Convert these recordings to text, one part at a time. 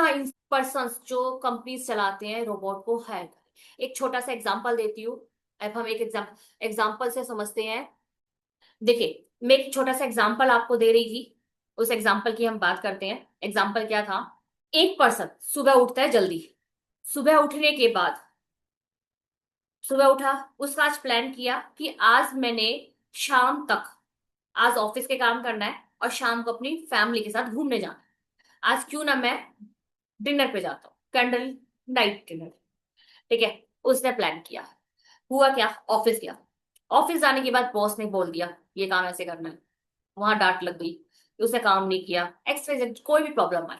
ना in person जो companies चलाते हैं रोबोट को हायर करें। एक छोटा सा एग्जांपल देती हूँ। अब हम एक एग्जांपल से समझते हैं। देखिए, मैं एक छोटा सा एग्जांपल आपको दे रही थी, उस एग्जांपल की हम बात करते हैं। एग्जांपल क्या था? एक पर्सन सुबह उठता है जल्दी। सुबह उठने के बाद सुबह उठा, उसका आज प्लान किया कि आज मैंने शाम तक, आज ऑफिस के काम करना है और शाम को अपनी फैमिली के साथ घूमने जाना है। आज क्यों ना मैं डिनर पे जाता हूँ, कैंडल नाइट डिनर। ठीक है, उसने प्लान किया। हुआ क्या? ऑफिस गया। ऑफिस जाने के बाद बॉस ने बोल दिया ये काम ऐसे करना है। वहां डांट लग गई, उसने काम नहीं किया, एक्सवाइजेड कोई भी प्रॉब्लम आई।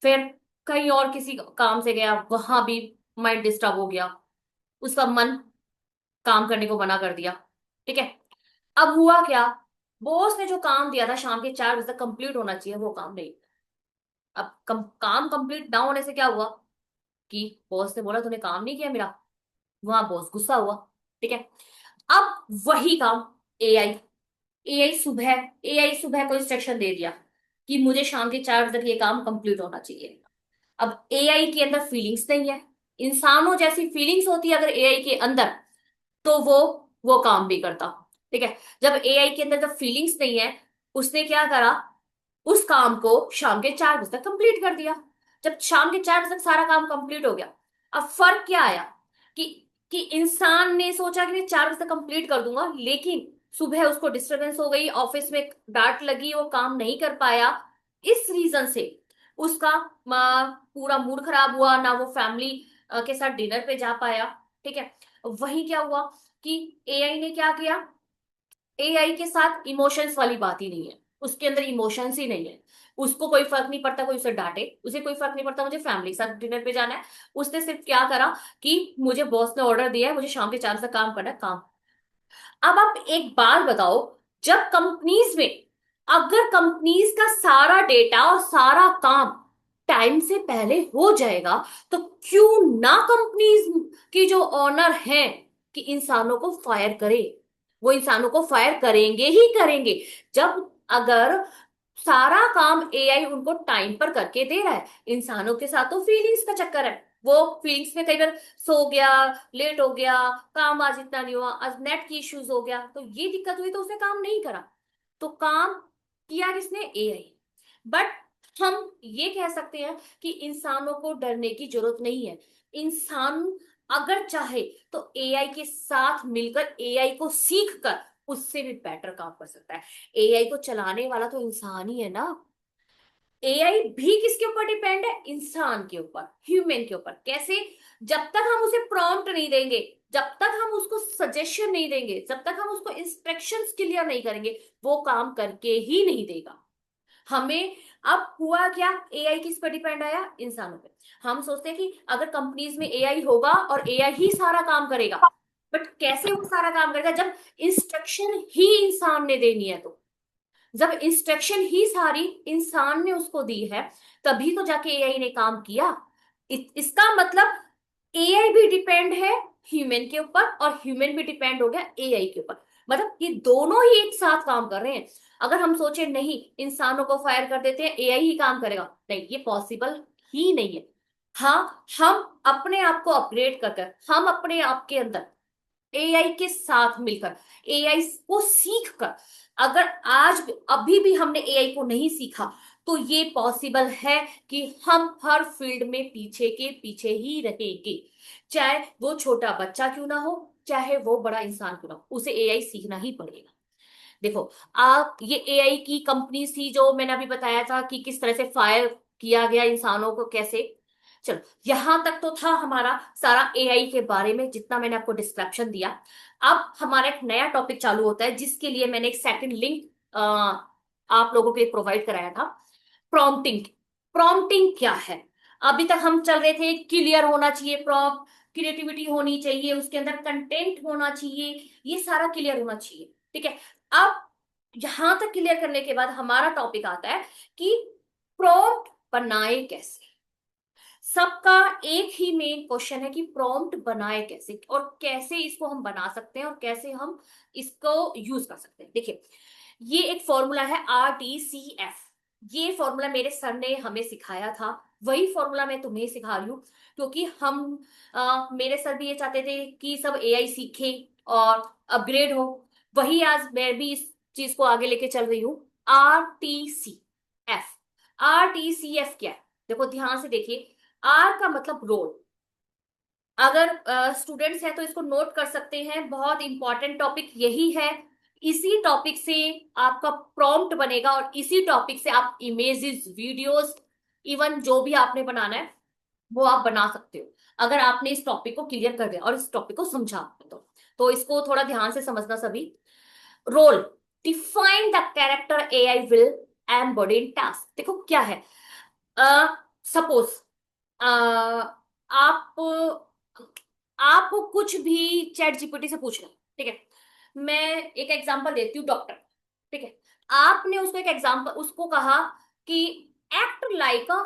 फिर कहीं और किसी काम से गया, वहां भी माइंड डिस्टर्ब हो गया, उसका मन काम करने को मना कर दिया। ठीक है, अब हुआ क्या? बॉस ने जो काम दिया था शाम के 4 बजे तक कंप्लीट होना चाहिए, वो काम नहीं। अब काम कंप्लीट ना होने से क्या हुआ कि बॉस ने बोला तूने काम नहीं किया मेरा। वहां बॉस गुस्सा हुआ। ठीक है, अब वही काम एआई एआई सुबह को इंस्ट्रक्शन दे दिया कि मुझे शाम के 4 बजे तक ये काम कंप्लीट होना चाहिए। अब एआई के अंदर फीलिंग्स नहीं है, इंसानों जैसी फीलिंग्स होती है अगर एआई के अंदर, तो वो काम भी करता। ठीक है, जब एआई के अंदर जब फीलिंग्स नहीं है, उसने क्या करा? उस काम को शाम के 4 बजे तक कंप्लीट कर दिया। जब शाम के 4 बजे तक सारा काम कंप्लीट हो गया, अब फर्क क्या आया कि इंसान ने सोचा कि मैं 4 बजे तक कंप्लीट कर दूंगा, लेकिन सुबह उसको डिस्टरबेंस हो गई, ऑफिस में डांट लगी, वो काम नहीं कर पाया। इस रीजन से उसका पूरा मूड खराब हुआ, ना वो फैमिली के साथ डिनर पे जा पाया। ठीक है, वही क्या हुआ कि एआई ने क्या किया? एआई के साथ इमोशंस वाली बात ही नहीं है, उसके अंदर इमोशंस ही नहीं है। उसको कोई फर्क नहीं पड़ता कोई उसे डांटे, उसे कोई फर्क नहीं पड़ता मुझे फैमिली के साथ डिनर पे जाना है। उसने सिर्फ क्या करा कि मुझे बॉस ने ऑर्डर दिया है, मुझे शाम के 4 से काम करना है, काम। अब आप एक बात बताओ, जब कंपनीज में, अगर कंपनीज का सारा डेटा और सारा काम टाइम से पहले हो जाएगा, तो क्यों ना कंपनीज की जो ऑनर हैं कि इंसानों को फायर करे? वो इंसानों को फायर करेंगे ही करेंगे। जब अगर सारा काम एआई उनको टाइम पर करके दे रहा है, इंसानों के साथ तो फीलिंग्स का चक्कर है। वो फीलिंग्स में कई बार सो गया, लेट हो गया, काम आज इतना नहीं हुआ, आज नेट की इश्यूज हो गया, तो ये दिक्कत हुई तो उसने काम नहीं करा। तो काम किया किसने? एआई। बट हम ये कह सकते हैं कि इंसानों को डरने की जरूरत नहीं है। इंसान अगर चाहे तो एआई के साथ मिलकर, एआई को सीख कर उससे भी बेटर काम कर सकता है। एआई को चलाने वाला तो इंसान ही है ना। एआई भी किसके ऊपर डिपेंड है? इंसान के ऊपर, ह्यूमन के ऊपर। कैसे? जब तक हम उसे प्रॉम्प्ट नहीं देंगे, जब तक हम उसको सजेशन नहीं देंगे, जब तक हम उसको इंस्ट्रक्शंस क्लियर नहीं करेंगे, वो काम करके ही नहीं देगा हमें। अब हुआ क्या? एआई किस पर डिपेंड आया? इंसानों पे। हम सोचते हैं कि अगर कंपनीज में एआई होगा और एआई ही सारा काम करेगा, बट कैसे वो सारा काम करेगा जब इंस्ट्रक्शन ही इंसान ने देनी है? तो जब इंस्ट्रक्शन ही सारी इंसान ने उसको दी है, तभी तो जाके एआई ने काम किया। इसका मतलब एआई भी डिपेंड है ह्यूमन के ऊपर, और ह्यूमन भी डिपेंड हो गया एआई के ऊपर। मतलब ये दोनों ही एक साथ काम कर रहे हैं। अगर हम सोचे नहीं इंसानों को फायर कर देते हैं एआई ही काम करेगा, नहीं, ये पॉसिबल ही नहीं है। हाँ, हम अपने आप को अपग्रेड कर कर, हम अपने आप के अंदर एआई के साथ मिलकर, एआई को सीख कर, अगर आज अभी भी हमने एआई को नहीं सीखा, तो ये पॉसिबल है कि हम हर फील्ड में पीछे के पीछे ही रहेंगे। चाहे वो छोटा बच्चा क्यों ना हो, चाहे वो बड़ा इंसान क्यों ना हो, उसे एआई सीखना ही पड़ेगा। देखो, आप ये एआई की कंपनी थी जो मैंने अभी बताया था कि किस तरह से फायर किया गया इंसानों को, कैसे। चलो, यहां तक तो था हमारा सारा एआई के बारे में, जितना मैंने आपको डिस्क्रिप्शन दिया। अब हमारा एक नया टॉपिक चालू होता है, जिसके लिए मैंने एक सेकंड लिंक आप लोगों के लिए प्रोवाइड कराया था। प्रॉम्प्टिंग। प्रॉम्प्टिंग क्या है? अभी तक हम चल रहे थे क्लियर होना चाहिए प्रॉम्प्ट, क्रिएटिविटी होनी चाहिए, उसके अंदर कंटेंट होना चाहिए, ये सारा क्लियर होना चाहिए। ठीक है, अब यहां तक क्लियर करने के बाद हमारा टॉपिक आता है कि प्रॉम्प्ट बनाए कैसे। सबका एक ही मेन क्वेश्चन है कि प्रॉम्प्ट बनाए कैसे, और कैसे इसको हम बना सकते हैं, और कैसे हम इसको यूज कर सकते हैं। देखिए, ये एक फॉर्मूला है RTCF। ये फॉर्मूला मेरे सर ने हमें सिखाया था। वही फॉर्मूला मैं तुम्हें सिखा रही हूँ, क्योंकि हम मेरे सर भी ये चाहते थे कि सब एआई सीखे और अपग्रेड हो। वही आज मैं भी इस चीज को आगे लेके चल रही हूँ। RTCF। RTCF क्या है? देखो ध्यान से देखिए। आर का मतलब रोल। अगर स्टूडेंट्स हैं तो इसको नोट कर सकते हैं, बहुत इंपॉर्टेंट टॉपिक यही है। इसी टॉपिक से आपका प्रॉम्प्ट बनेगा और इसी टॉपिक से आप इमेजेस, वीडियोस, इवन जो भी आपने बनाना है वो आप बना सकते हो, अगर आपने इस टॉपिक को क्लियर कर दिया और इस टॉपिक को समझा तो इसको थोड़ा ध्यान से समझना सभी। Role. Define the character AI will embody in task. देखो क्या है, सपोज आप कुछ भी चैट जीपीटी से पूछ रहे हैं, ठीक है। मैं एक एग्जांपल देती हूँ, डॉक्टर, ठीक है। आपने उसको एक एग्जांपल उसको कहा कि act like a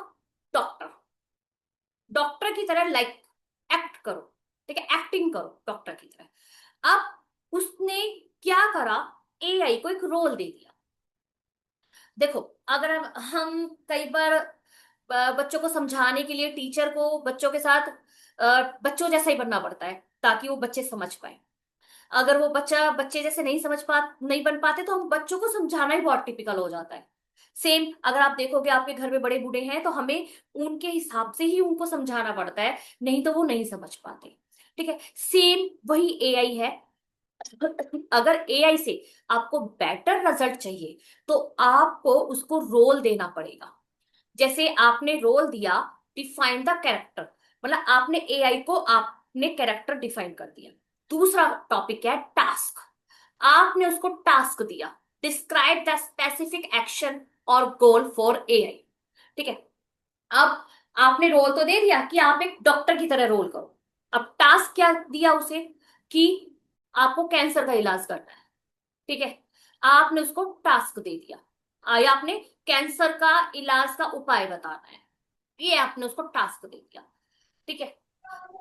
doctor, doctor की तरह लाइक एक्ट करो, ठीक है, एक्टिंग करो डॉक्टर की तरह। अब उसने क्या करा, एआई को एक रोल दे दिया। देखो अगर हम कई बार बच्चों को समझाने के लिए टीचर को बच्चों के साथ बच्चों जैसा ही बनना पड़ता है ताकि वो बच्चे समझ पाए। अगर वो बच्चा बच्चे जैसे नहीं बन पाते तो हम बच्चों को समझाना ही बहुत टिपिकल हो जाता है। सेम अगर आप देखोगे आपके घर में बड़े बूढ़े हैं तो हमें उनके हिसाब से ही उनको समझाना पड़ता है, नहीं तो वो नहीं समझ पाते। ठीक है, सेम वही एआई है। अगर एआई से आपको बेटर रिजल्ट चाहिए तो आपको उसको रोल देना पड़ेगा। जैसे आपने रोल दिया, डिफाइन द कैरेक्टर, मतलब आपने एआई को आपने कैरेक्टर डिफाइन कर दिया। दूसरा टॉपिक है टास्क। आपने उसको टास्क दिया, डिस्क्राइब द स्पेसिफिक एक्शन और गोल फॉर एआई। ठीक है, अब आपने रोल तो दे दिया कि आप एक डॉक्टर की तरह रोल करो। अब टास्क क्या दिया उसे, कि आपको कैंसर का इलाज करना है। ठीक है, आपने उसको टास्क दे दिया, या आपने कैंसर का इलाज का उपाय बताना है, ये आपने उसको टास्क दे दिया। ठीक है,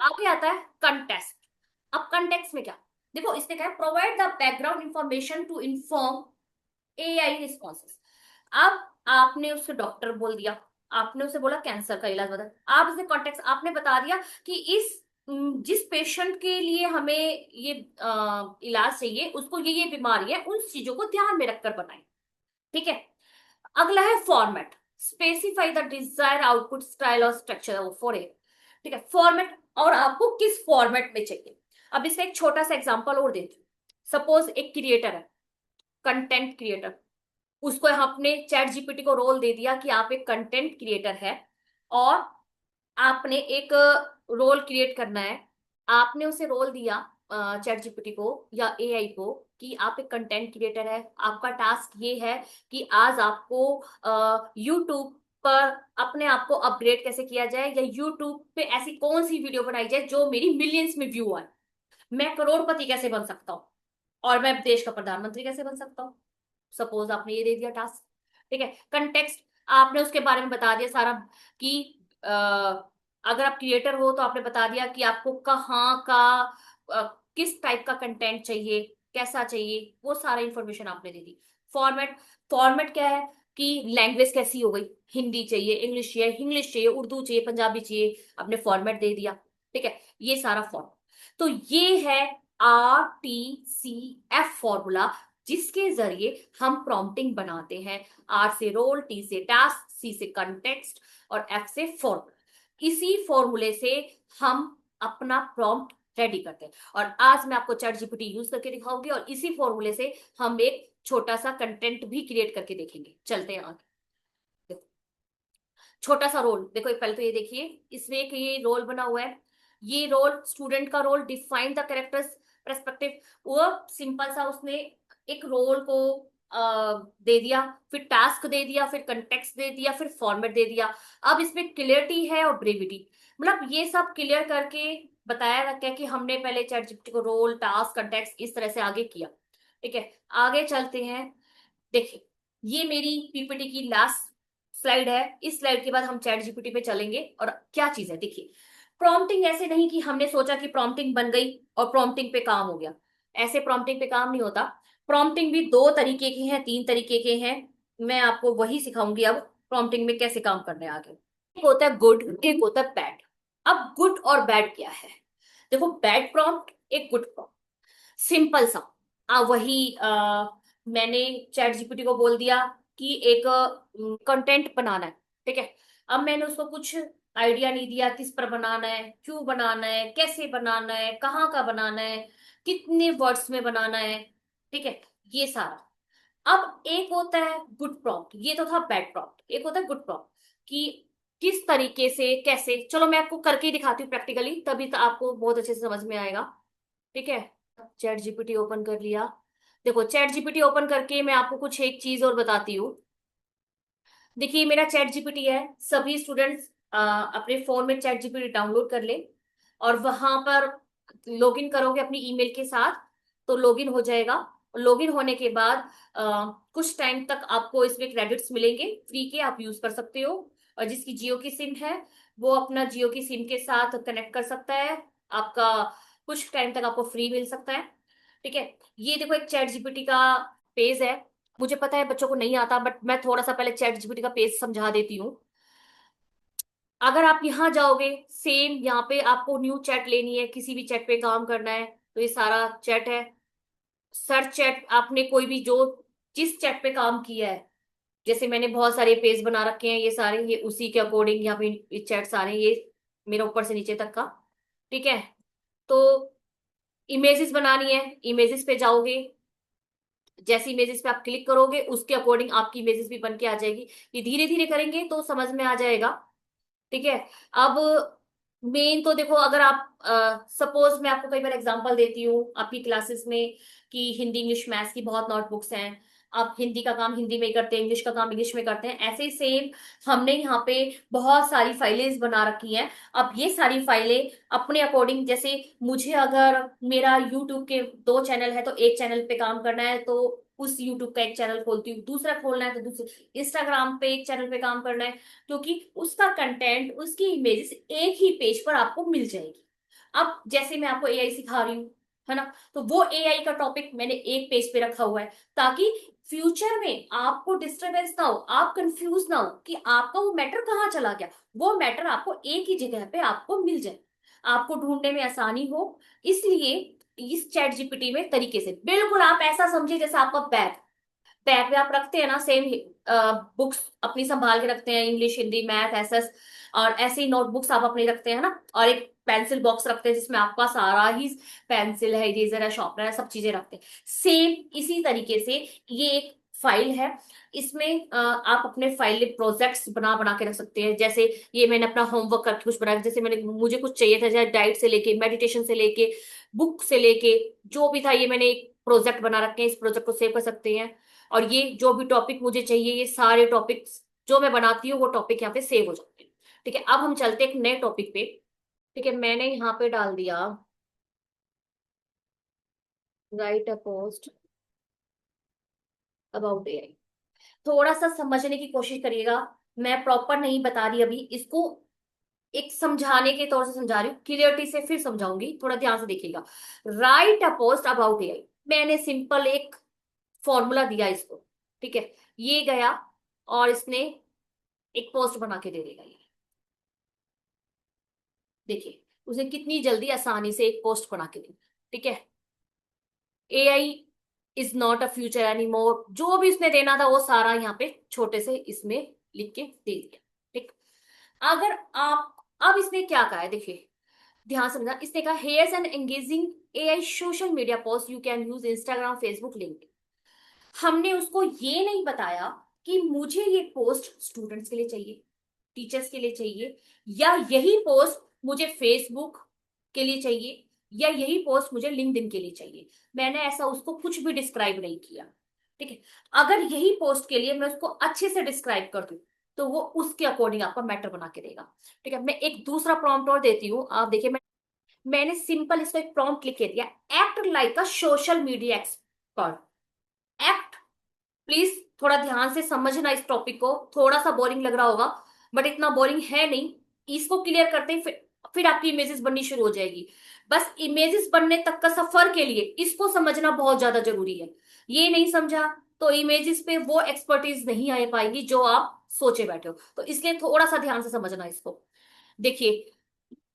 आगे आता है कंटेक्स्ट। अब कंटेक्स्ट में क्या, देखो इसने कहा provide the background information to inform AI responses. अब आपने उसे डॉक्टर बोल दिया, आपने उसे बोला कैंसर का इलाज बता, आप इसने कॉन्टेक्स्ट आपने बता दिया कि इस जिस पेशेंट के लिए हमें ये इलाज चाहिए उसको ये बीमारी है, उन चीजों को ध्यान में रखकर बनाए। ठीक है, अगला है format. Specify the desire output style और स्ट्रक्चर फॉर ए। ठीक है, फॉर्मेट और आपको किस फॉर्मेट में चाहिए। अब इसका एक छोटा सा एग्जांपल और देती हूँ। सपोज एक क्रिएटर है, कंटेंट क्रिएटर, उसको आपने चैट जीपीटी को रोल दे दिया कि आप एक कंटेंट क्रिएटर है और आपने एक रोल क्रिएट करना है। आपने उसे रोल दिया चैट जीपीटी को या एआई को कि आप एक कंटेंट क्रिएटर है, आपका टास्क ये है कि आज आपको यूट्यूब पर अपने आप को अपग्रेड कैसे किया जाए, या यूट्यूब पे ऐसी कौन सी वीडियो बनाई जाए जो मेरी मिलियंस में व्यू आए, मैं करोड़पति कैसे बन सकता हूँ, और मैं देश का प्रधानमंत्री कैसे बन सकता हूँ। सपोज आपने ये दे दिया टास्क। ठीक है, कंटेक्स्ट आपने उसके बारे में बता दिया सारा कि अगर आप क्रिएटर हो तो आपने बता दिया कि आपको कहाँ का किस टाइप का कंटेंट चाहिए, कैसा चाहिए, वो सारा इंफॉर्मेशन आपने दे दी। फॉर्मेट, फॉर्मेट क्या है कि लैंग्वेज कैसी हो गई, हिंदी चाहिए, इंग्लिश चाहिए, उर्दू चाहिए, पंजाबी चाहिए, आपने फॉर्मेट दे दिया। ठीक है, ये सारा फॉर्मेट। तो ये है RTCF फॉर्मूला, जिसके जरिए हम प्रॉम्प्टिंग बनाते हैं। R से रोल, T से टास्क, C से कंटेक्स्ट और F से फॉर्मूला। इसी फॉर्मूले से हम अपना प्रॉम्प्ट रेडी करते हैं, और आज मैं आपको चैट जीपीटी यूज करके दिखाऊंगी और इसी फॉर्मूले से हम एक छोटा सा कंटेंट भी क्रिएट करके देखेंगे। चलते हैं आगे। देखो, छोटा सा रोल देखो, पहले तो ये देखिए, इसमें एक ये रोल बना हुआ है। ये रोल स्टूडेंट का role, define the characters perspective. वो सिंपल सा उसने एक रोल को दे दिया, फिर टास्क दे दिया, फिर कंटेक्स्ट दे दिया, फिर फॉर्मेट दे दिया। अब इसमें क्लियरिटी है और ब्रेविटी, मतलब ये सब क्लियर करके बताया रखा है कि हमने पहले चैट जीपीटी को रोल, टास्क, कंटेक्स्ट इस तरह से आगे किया। ठीक है, आगे चलते हैं। देखिए, ये मेरी पीपीटी की लास्ट स्लाइड है। इस स्लाइड के बाद हम चैट जीपीटी पे चलेंगे और क्या चीज है। देखिए, प्रॉम्प्टिंग ऐसे नहीं कि हमने सोचा कि प्रॉम्प्टिंग बन गई और प्रॉम्प्टिंग पे काम हो गया। ऐसे प्रॉम्प्टिंग पे काम नहीं होता। प्रॉम्प्टिंग भी दो तरीके की है, तीन तरीके के हैं। मैं आपको वही सिखाऊंगी अब प्रॉम्प्टिंग में कैसे काम करने हैं आगे। एक होता है गुड, एक होता है बैड। अब गुड और बैड क्या है? देखो, बैड प्रॉम्प्ट, एक गुड प्रॉम्प्ट, सिंपल सा। वही मैंने चैट जीपीटी को बोल दिया कि एक कंटेंट बनाना है, ठीक है। अब मैंने उसको कुछ आइडिया नहीं दिया, किस पर बनाना है, क्यों बनाना है, कैसे बनाना है, कहाँ का बनाना है, कितने वर्ड्स में बनाना है, ठीक है, ये सारा। अब एक होता है गुड प्रॉम्प्ट, ये तो था बैड प्रॉम्प्ट, एक होता है गुड प्रॉम्प्ट कि किस तरीके से, कैसे। चलो मैं आपको करके ही दिखाती हूँ प्रैक्टिकली, तभी तो आपको बहुत अच्छे से समझ में आएगा, ठीक है। चैट जीपीटी ओपन कर लिया। देखो, चैट जीपीटी ओपन करके मैं आपको कुछ एक चीज और बताती हूँ। देखिए, मेरा चैट जीपीटी है। सभी स्टूडेंट्स अपने फोन में चैट जीपीटी डाउनलोड कर ले, और वहां पर लॉगिन करोगे अपनी ईमेल के साथ, तो लॉगिन हो जाएगा। लॉगिन होने के बाद कुछ टाइम तक आपको इसमें क्रेडिट्स मिलेंगे फ्री के, आप यूज कर सकते हो। और जिसकी जियो की सिम है, वो अपना जियो की सिम के साथ कनेक्ट कर सकता है। आपका कुछ टाइम तक आपको फ्री मिल सकता है, ठीक है। ये देखो, एक चैट जीपीटी का पेज है। मुझे पता है बच्चों को नहीं आता, बट मैं थोड़ा सा पहले चैट जीपीटी का पेज समझा देती हूँ। अगर आप यहाँ जाओगे, सेम यहाँ पे आपको न्यू चैट लेनी है, किसी भी चैट पे काम करना है, तो ये सारा चैट है। सर्च चैट, आपने कोई भी जो जिस चैट पे काम किया है, जैसे मैंने बहुत सारे पेज बना रखे हैं, ये सारे ये उसी के अकॉर्डिंग यहाँ पे चैट सारे ये मेरा ऊपर से नीचे तक का, ठीक है। तो इमेजेस बनानी है, इमेजेस पे जाओगे। जैसे इमेजेस पे आप क्लिक करोगे, उसके अकॉर्डिंग आपकी इमेजेस भी बन के आ जाएगी। ये धीरे धीरे करेंगे तो समझ में आ जाएगा, ठीक है। अब मेन तो देखो, अगर आप सपोज मैं आपको कई बार एग्जांपल देती हूँ आपकी क्लासेस में कि हिंदी इंग्लिश मैथ्स की बहुत नोटबुक्स हैं। आप हिंदी का काम हिंदी में करते हैं, इंग्लिश का काम इंग्लिश में करते हैं, ऐसे ही सेम हमने यहाँ पे बहुत सारी फाइलें बना रखी हैं। अब ये सारी फाइलें अपने अकॉर्डिंग, जैसे मुझे अगर मेरा यूट्यूब के 2 चैनल है, तो एक चैनल पे काम करना है तो उस यूट्यूब का एक चैनल खोलती हूँ, दूसरा खोलना है तो दूसरे, इंस्टाग्राम पे एक चैनल पे काम करना है, क्योंकि उसका कंटेंट, उसकी इमेजेस एक ही पेज पर आपको मिल जाएगी। अब जैसे मैं आपको एआई सिखा रही हूँ, है ना, तो वो एआई का टॉपिक मैंने एक पेज पे रखा हुआ है, ताकि फ्यूचर में आपको डिस्टरबेंस ना हो, आप कंफ्यूज ना हो कि आपका वो मैटर कहाँ चला गया। वो मैटर आपको एक ही जगह पे आपको मिल जाए, आपको ढूंढने में आसानी हो। इसलिए इस चैट जीपीटी में तरीके से बिल्कुल आप ऐसा समझिए जैसे आपका बैग, बैग में आप रखते हैं ना, सेम बुक्स अपनी संभाल के रखते हैं, इंग्लिश हिंदी मैथ एसएस, और ऐसे ही नोटबुक्स आप अपनी रखते हैं ना, और एक पेंसिल बॉक्स रखते हैं जिसमें आपका सारा ही पेंसिल है, इरेजर है, शार्पनर है, सब चीजें रखते हैं। सेम इसी तरीके से ये एक फाइल है। इसमें आप अपने फाइल प्रोजेक्ट्स बना बना के रख सकते हैं। जैसे ये मैंने अपना होमवर्क करके कुछ बनाया, जैसे मैंने मुझे कुछ चाहिए था, चाहे डाइट से लेके मेडिटेशन से लेके बुक से लेके जो भी था, ये मैंने एक प्रोजेक्ट बना रखे हैं, इस प्रोजेक्ट को सेव कर सकते हैं। और ये जो भी टॉपिक मुझे चाहिए, ये सारे टॉपिक्स जो मैं बनाती हूँ वो टॉपिक यहाँ पे सेव हो जाते हैं, ठीक है। अब हम चलते हैं एक नए टॉपिक पे, ठीक है। मैंने यहाँ पे डाल दिया right a post about AI. थोड़ा सा समझने की कोशिश करिएगा, मैं प्रॉपर नहीं बता रही अभी इसको, एक समझाने के तौर से समझा रही हूँ, क्लियरिटी से फिर समझाऊंगी, थोड़ा ध्यान से देखिएगा। Right a post about AI, मैंने सिंपल एक फॉर्मूला दिया इसको, ठीक है। ये गया और इसने एक पोस्ट बना के दे देगा ये, देखिए उसे कितनी जल्दी आसानी से एक पोस्ट बना के दी, ठीक है। AI is not a future any more, जो भी उसने देना था वो सारा यहाँ पे छोटे से इसमें लिख के दे दिया, ठीक। अगर आप, अब इसने क्या कहा है देखिए, ध्यान से समझना। इसने कहा here's an engaging AI social media post you can use Instagram Facebook link. हमने उसको ये नहीं बताया कि मुझे ये पोस्ट स्टूडेंट्स के लिए चाहिए, टीचर्स के लिए चाहिए, या यही पोस्ट मुझे फेसबुक के लिए चाहिए, या यही पोस्ट मुझे लिंक्डइन के लिए चाहिए। मैंने ऐसा उसको कुछ भी डिस्क्राइब नहीं किया, ठीक है। अगर यही पोस्ट के लिए मैं उसको अच्छे से डिस्क्राइब कर दूं, तो वो उसके अकॉर्डिंग आपका मैटर बना के देगा, ठीक है। मैं एक दूसरा प्रॉम्प्ट और देती हूँ, आप देखिए। मैंने सिंपल इसको एक प्रॉम्प्ट लिख के दिया, act like a social media expert. Act, please थोड़ा ध्यान से समझना इस टॉपिक को, थोड़ा सा बोरिंग लग रहा होगा, बट इतना बोरिंग है नहीं। इसको क्लियर करते ही फिर आपकी इमेजेस बननी शुरू हो जाएगी। बस इमेजेस बनने तक का सफर के लिए इसको समझना बहुत ज्यादा जरूरी है। ये नहीं समझा, तो इमेजेस पे वो एक्सपर्टीज नहीं आ पाएगी जो आप सोचे बैठे हो। तो इसलिए थोड़ा सा ध्यान से समझना इसको। देखिए,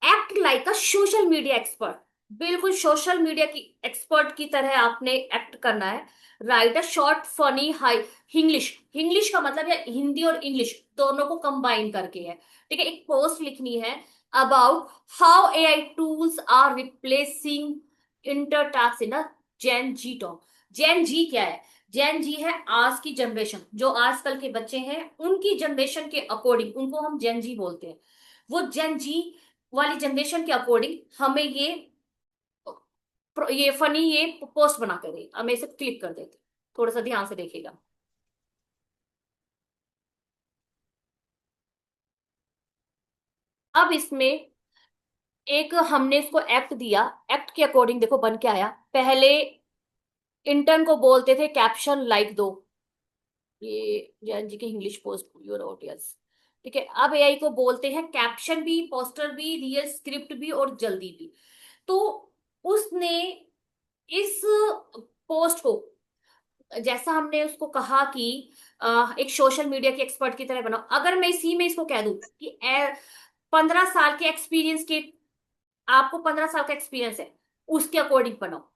act like a social media expert, बिल्कुल सोशल मीडिया की एक्सपर्ट की तरह आपने एक्ट करना है। Right a short funny high English, English का मतलब है हिंदी और इंग्लिश दोनों को कंबाइन करके है। ठीक है, एक पोस्ट लिखनी है about how AI tools are replacing inter task in a Gen Z talk. Gen Z क्या है? जेन जी है आज की जनरेशन, जो आजकल के बच्चे हैं उनकी जनरेशन के अकॉर्डिंग उनको हम जेन जी बोलते हैं। वो जेन जी वाली जनरेशन के अकॉर्डिंग हमें ये फनी ये पोस्ट बना कर दे, हमें इसे क्लिक कर देते। थोड़ा सा ध्यान से देखिएगा। अब इसमें एक हमने इसको एक्ट दिया, एक्ट के अकॉर्डिंग देखो बन के आया। पहले इंटर्न को बोलते थे कैप्शन लाइक दो, ये जैन जी की इंग्लिश पोस्ट यूर ऑडियंस। ठीक है, अब एआई को बोलते हैं कैप्शन भी, पोस्टर भी, रियल स्क्रिप्ट भी और जल्दी भी। तो उसने इस पोस्ट को, जैसा हमने उसको कहा कि एक सोशल मीडिया के एक्सपर्ट की तरह बनाओ, अगर मैं इसी में इसको कह दूं कि 15 साल के एक्सपीरियंस के, आपको 15 साल का एक्सपीरियंस है, उसके अकॉर्डिंग बनाओ,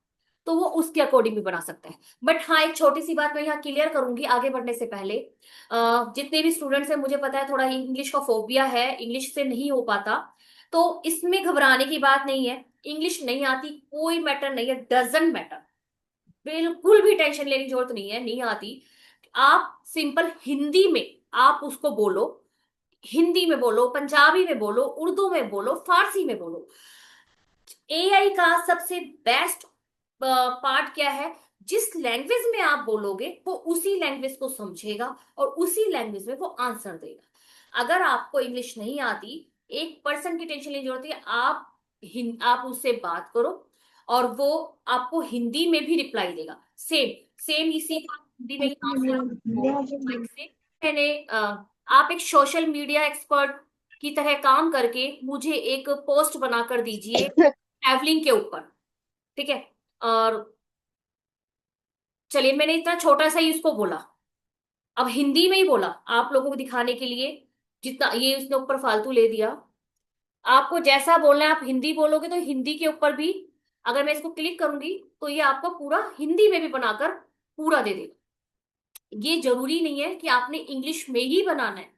तो वो उसके अकॉर्डिंग भी बना सकता है। बट हाँ, एक छोटी सी बात मैं यहाँ क्लियर करूंगी आगे बढ़ने से पहले। जितने भी स्टूडेंट्स हैं, मुझे पता है थोड़ा इंग्लिश का फोबिया है, इंग्लिश से नहीं हो पाता, तो इसमें घबराने की बात नहीं है। इंग्लिश नहीं आती कोई मैटर नहीं है, डजेंट मैटर, बिल्कुल भी टेंशन लेने की जरूरत नहीं है, नहीं आती। आप सिंपल हिंदी में आप उसको बोलो, हिंदी में बोलो, पंजाबी में बोलो, उर्दू में बोलो, फारसी में बोलो। एआई का सबसे बेस्ट पार्ट क्या है? जिस लैंग्वेज में आप बोलोगे वो उसी लैंग्वेज को समझेगा और उसी लैंग्वेज में वो आंसर देगा। अगर आपको इंग्लिश नहीं आती, 1% की टेंशन लेने की जरूरत है। आप उससे बात करो और वो आपको हिंदी में भी रिप्लाई देगा, सेम सेम इसी का हिंदी में ही आंसर से। मैंने आप एक सोशल मीडिया एक्सपर्ट की तरह काम करके मुझे एक पोस्ट बनाकर दीजिए ट्रैवलिंग के ऊपर। ठीक है, और चलिए मैंने इतना छोटा सा ही उसको बोला, अब हिंदी में ही बोला आप लोगों को दिखाने के लिए, जितना ये उसने ऊपर फालतू ले दिया। आपको जैसा बोलना है आप हिंदी बोलोगे तो हिंदी के ऊपर भी, अगर मैं इसको क्लिक करूंगी तो ये आपको पूरा हिंदी में भी बनाकर पूरा दे देगा। ये जरूरी नहीं है कि आपने इंग्लिश में ही बनाना है।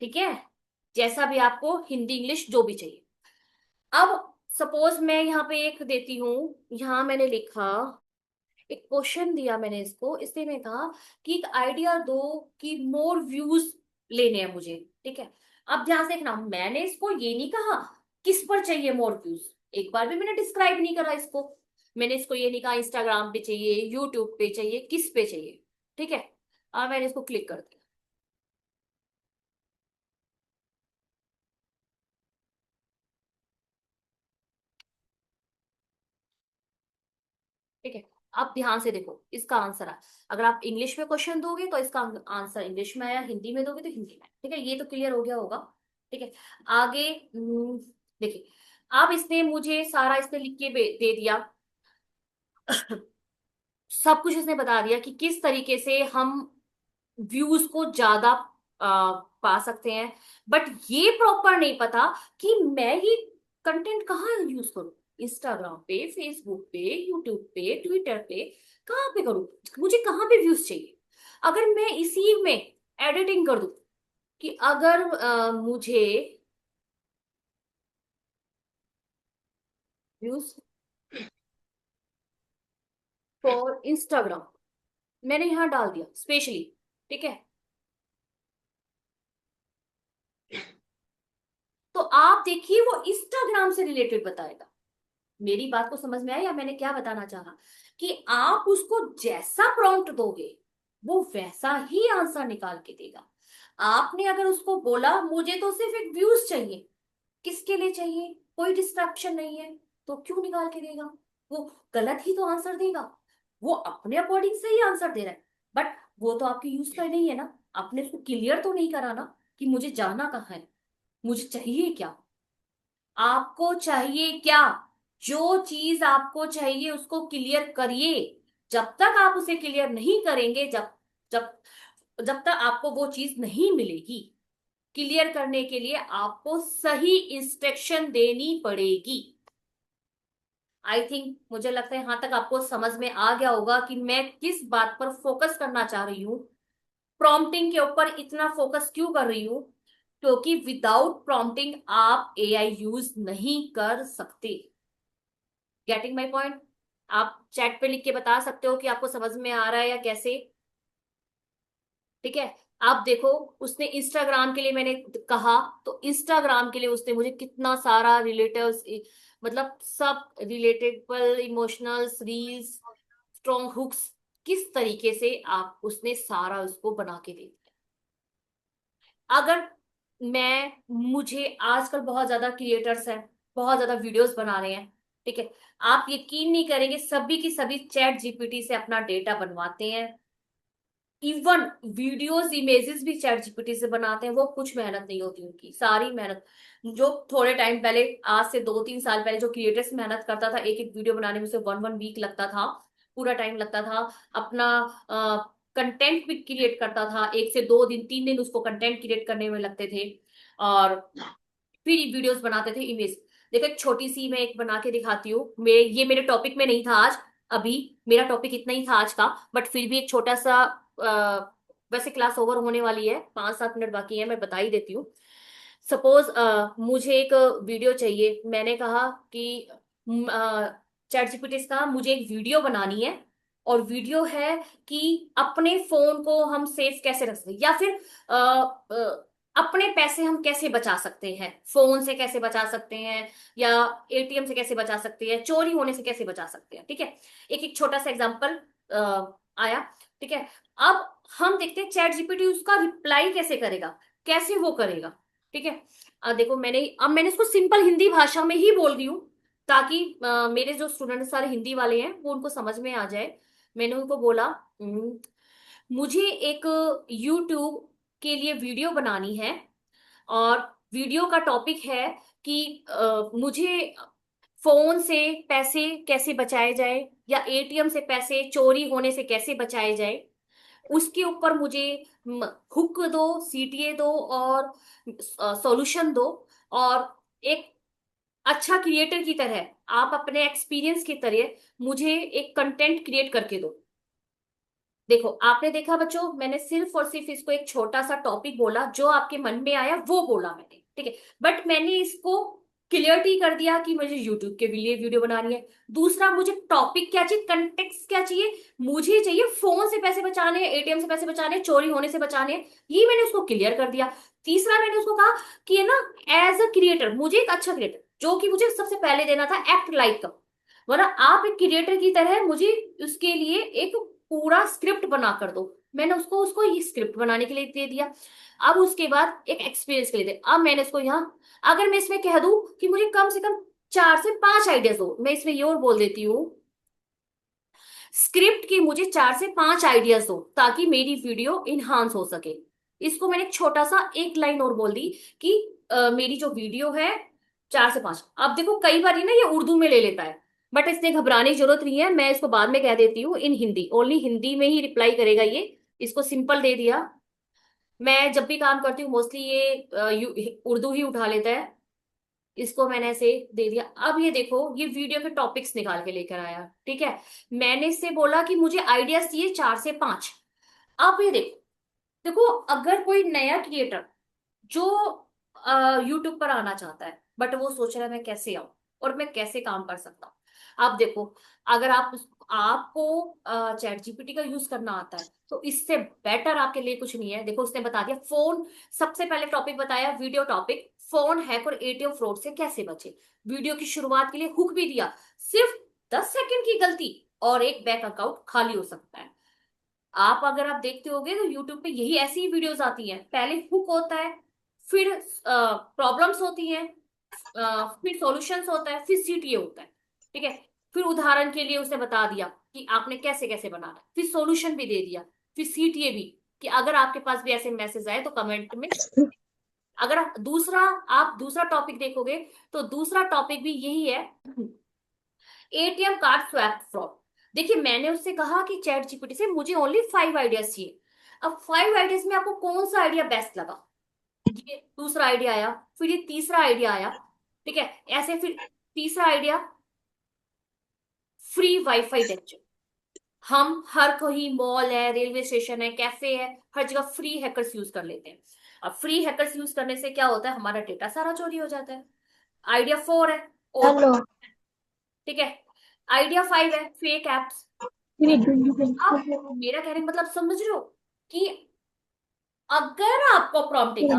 ठीक है, जैसा भी आपको हिंदी इंग्लिश जो भी चाहिए। अब सपोज मैं यहाँ पे एक देती हूँ, यहाँ मैंने लिखा, एक क्वेश्चन दिया मैंने इसको, इसलिए मैं कहा कि एक आइडिया दो कि मोर व्यूज लेने हैं मुझे। ठीक है, अब ध्यान से देखना, मैंने इसको ये नहीं कहा किस पर चाहिए मोर व्यूज, एक बार भी मैंने डिस्क्राइब नहीं करा इसको। मैंने इसको ये नहीं कहा इंस्टाग्राम पे चाहिए, यूट्यूब पे चाहिए, किस पे चाहिए। ठीक है, अब मैंने इसको क्लिक कर दिया। ठीक है, आप ध्यान से देखो इसका आंसर है। अगर आप इंग्लिश में क्वेश्चन दोगे तो इसका आंसर इंग्लिश में आया, हिंदी में दोगे तो हिंदी में। ठीक है, ये तो क्लियर हो गया होगा। ठीक है, आगे देखिए, अब इसने मुझे सारा इसने लिख के दे दिया। सब कुछ इसने बता दिया कि किस तरीके से हम व्यूज को ज्यादा पा सकते हैं। बट ये प्रॉपर नहीं पता कि मैं ये कंटेंट कहाँ यूज करूँ, इंस्टाग्राम पे, फेसबुक पे, यूट्यूब पे, ट्विटर पे, कहाँ पे करूँ, मुझे कहाँ पे व्यूज चाहिए। अगर मैं इसी में एडिटिंग कर दूं कि अगर मुझे व्यूज फॉर इंस्टाग्राम, मैंने यहाँ डाल दिया स्पेशली। ठीक है, तो आप देखिए वो इंस्टाग्राम से रिलेटेड बताएगा। मेरी बात को समझ में आया या मैंने क्या बताना चाहा? कि आप उसको जैसा प्रॉम्प्ट दोगे वो वैसा ही आंसर निकाल के देगा। आपने अगर उसको बोला मुझे तो सिर्फ एक व्यूज चाहिए, किसके लिए चाहिए, कोई डिस्ट्रैक्शन नहीं है, तो क्यों निकाल के देगा? वो गलत ही तो आंसर देगा, वो अपने अकॉर्डिंग से ही आंसर दे रहा है। बट वो तो आपके यूज का नहीं है ना, आपने उसको क्लियर तो नहीं करा ना कि मुझे जाना कहाँ है, मुझे चाहिए क्या। आपको चाहिए क्या? जो चीज आपको चाहिए उसको क्लियर करिए। जब तक आप उसे क्लियर नहीं करेंगे, जब जब जब तक आपको वो चीज नहीं मिलेगी, क्लियर करने के लिए आपको सही इंस्ट्रक्शन देनी पड़ेगी। आई थिंक, मुझे लगता है यहां तक आपको समझ में आ गया होगा कि मैं किस बात पर फोकस करना चाह रही हूँ, प्रॉम्प्टिंग के ऊपर इतना फोकस क्यों कर रही हूँ। क्योंकि विदाउट प्रॉम्प्टिंग आप एआई यूज नहीं कर सकते। Getting my point? आप चैट पे लिख के बता सकते हो कि आपको समझ में आ रहा है या कैसे। ठीक है। आप देखो, उसने इंस्टाग्राम के लिए मैंने कहा, तो इंस्टाग्राम के लिए उसने मुझे कितना सारा रिलेटिव्स, मतलब सब relatable emotionals reels, strong hooks, किस तरीके से आप उसने सारा उसको बना के दे दिया। अगर मैं मुझे आजकल बहुत ज्यादा क्रिएटर्स हैं, बहुत ज्यादा वीडियोस बना रहे हैं, ठीक है। आप यकीन नहीं करेंगे, सभी की सभी चैट जीपीटी से अपना डेटा बनवाते हैं। इवन वीडियोस इमेजेस भी चैट जीपीटी से बनाते हैं। वो कुछ मेहनत नहीं होती उनकी, सारी मेहनत जो थोड़े टाइम पहले, आज से 2-3 साल पहले जो क्रिएटर्स मेहनत करता था, एक एक वीडियो बनाने में उसे 1 वीक लगता था, पूरा टाइम लगता था। अपना कंटेंट भी क्रिएट करता था, 1 से 2 दिन 3 दिन उसको कंटेंट क्रिएट करने में लगते थे, और फिर वीडियोस बनाते थे इमेज। देखो, एक छोटी सी मैं एक बना के दिखाती हूँ। ये मेरे टॉपिक में नहीं था आज, अभी मेरा टॉपिक इतना ही था आज का, बट फिर भी एक छोटा सा, वैसे क्लास ओवर होने वाली है, 5-7 मिनट बाकी है, मैं बता ही देती हूँ। सपोज मुझे एक वीडियो चाहिए, मैंने कहा कि चैट जीपीटी से कहा मुझे एक वीडियो बनानी है, और वीडियो है कि अपने फोन को हम सेफ कैसे रख सकते हैं, या फिर अ, अ, अपने पैसे हम कैसे बचा सकते हैं, फोन से कैसे बचा सकते हैं, या एटीएम से कैसे बचा सकते हैं, चोरी होने से कैसे बचा सकते हैं। ठीक है। एक एक छोटा सा एग्जांपल आया। ठीक है। अब हम देखते हैं चैट जीपीटी उसका रिप्लाई कैसे करेगा, कैसे वो करेगा। ठीक है। देखो, मैंने इसको सिंपल हिंदी भाषा में ही बोल रही हूँ, ताकि मेरे जो स्टूडेंट सारे हिंदी वाले हैं वो उनको समझ में आ जाए। मैंने उनको बोला, मुझे एक यूट्यूब के लिए वीडियो बनानी है, और वीडियो का टॉपिक है कि मुझे फोन से पैसे कैसे बचाए जाए, या एटीएम से पैसे चोरी होने से कैसे बचाए जाए। उसके ऊपर मुझे हुक दो, सीटीए दो, और सॉल्यूशन दो, और एक अच्छा क्रिएटर की तरह, आप अपने एक्सपीरियंस की तरह मुझे एक कंटेंट क्रिएट करके दो। देखो, आपने देखा बच्चों, मैंने सिर्फ और सिर्फ इसको एक छोटा सा टॉपिक बोला, जो आपके मन में आया वो बोला मैंने, ठीक है। बट मैंने इसको क्लियरिटी कर दिया कि मुझे यूट्यूब के लिए वीडियो बनानी है। दूसरा, मुझे टॉपिक क्या चाहिए, कंटेक्स्ट क्या चाहिए, मुझे चाहिए फोन से पैसे बचाने हैं, एटीएम से पैसे बचाने हैं, चोरी होने से बचाने हैं, ये मैंने उसको क्लियर कर दिया। तीसरा, मैंने उसको कहा कि है ना, एज अ क्रिएटर मुझे एक अच्छा क्रिएटर, जो कि मुझे सबसे पहले देना था, एक्ट लाइक का, वरना आप एक क्रिएटर की तरह मुझे उसके लिए एक पूरा स्क्रिप्ट बना कर दो। मैंने उसको उसको ये स्क्रिप्ट बनाने के लिए दे दिया। अब उसके बाद एक एक्सपीरियंस के लिए दे, अब मैंने इसको यहाँ, अगर मैं इसमें कह दूं कि मुझे कम से कम 4 से 5 आइडियाज दो, मैं इसमें ये और बोल देती हूँ, स्क्रिप्ट की मुझे 4 से 5 आइडियाज दो, ताकि मेरी वीडियो इनहांस हो सके। इसको मैंने छोटा सा एक लाइन और बोल दी कि मेरी जो वीडियो है 4 से 5। अब देखो, कई बार ना ये उर्दू में ले लेता है, बट इसने घबराने की जरूरत नहीं है, मैं इसको बाद में कह देती हूँ इन हिंदी, ओनली हिंदी में ही रिप्लाई करेगा ये। इसको सिंपल दे दिया। मैं जब भी काम करती हूँ मोस्टली ये उर्दू ही उठा लेता है। इसको मैंने ऐसे दे दिया। अब ये देखो, ये वीडियो के टॉपिक्स निकाल के लेकर आया। ठीक है। मैंने इससे बोला कि मुझे आइडियाज चाहिए 4 से 5। अब ये देखो, देखो, अगर कोई नया क्रिएटर जो यूट्यूब पर आना चाहता है, बट वो सोच रहा है मैं कैसे आऊं, और मैं कैसे काम कर सकता हूँ। आप देखो, अगर आपको चैट जीपीटी का यूज करना आता है, तो इससे बेटर आपके लिए कुछ नहीं है। देखो, उसने बता दिया फोन, सबसे पहले टॉपिक बताया वीडियो टॉपिक, फोन हैक और एटीएम फ्रॉड से कैसे बचे। वीडियो की शुरुआत के लिए हुक भी दिया, सिर्फ 10 सेकंड की गलती और एक बैंक अकाउंट खाली हो सकता है। आप अगर आप देखते होगे तो यूट्यूब पे यही ऐसी ही वीडियोस आती हैं, पहले हुक होता है, फिर प्रॉब्लम्स होती हैं, फिर सॉल्यूशंस होता है, फिर सीटीए होता है। ठीक है। फिर उदाहरण के लिए उसने बता दिया कि आपने कैसे कैसे बनाना है, फिर सॉल्यूशन भी दे दिया, फिर सीटीए भी, कि अगर आपके पास भी ऐसे मैसेज आए तो कमेंट में। अगर आप दूसरा टॉपिक देखोगे, तो दूसरा टॉपिक भी यही है, एटीएम कार्ड स्वैप फ्रॉड। देखिए मैंने उससे कहा कि चैट जीपीटी से मुझे ओनली 5 आइडियाज चाहिए। अब 5 आइडियाज में आपको कौन सा आइडिया बेस्ट लगा, ये दूसरा आइडिया आया, फिर ये तीसरा आइडिया आया, ठीक है, ऐसे फिर तीसरा आइडिया, फ्री वाईफाई लेक्चर। हम हर कोई मॉल है, रेलवे स्टेशन है, कैफे है, हर जगह फ्री हैकर्स यूज कर लेते हैं। अब फ्री हैकर्स यूज करने से क्या होता है, हमारा डेटा सारा चोरी हो जाता है। आइडिया 4 है और, हेलो। ठीक है, आइडिया 5 है फेक एप्स। आप मेरा कहने का मतलब समझ रहे हो कि अगर आपको प्रॉम्प्ट देगा,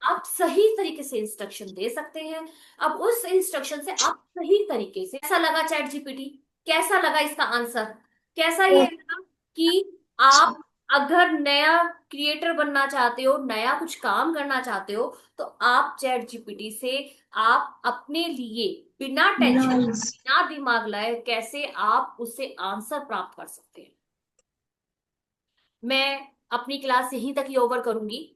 आप सही तरीके से इंस्ट्रक्शन दे सकते हैं। अब उस इंस्ट्रक्शन से आप सही तरीके से, कैसा लगा चैट जीपीटी, कैसा लगा इसका आंसर, कैसा ये लगा कि आप अगर नया क्रिएटर बनना चाहते हो, नया कुछ काम करना चाहते हो, तो आप चैट जीपीटी से आप अपने लिए बिना टेंशन, नाइस। बिना दिमाग लाए कैसे आप उससे आंसर प्राप्त कर सकते हैं। मैं अपनी क्लास यहीं तक ही ओवर करूंगी।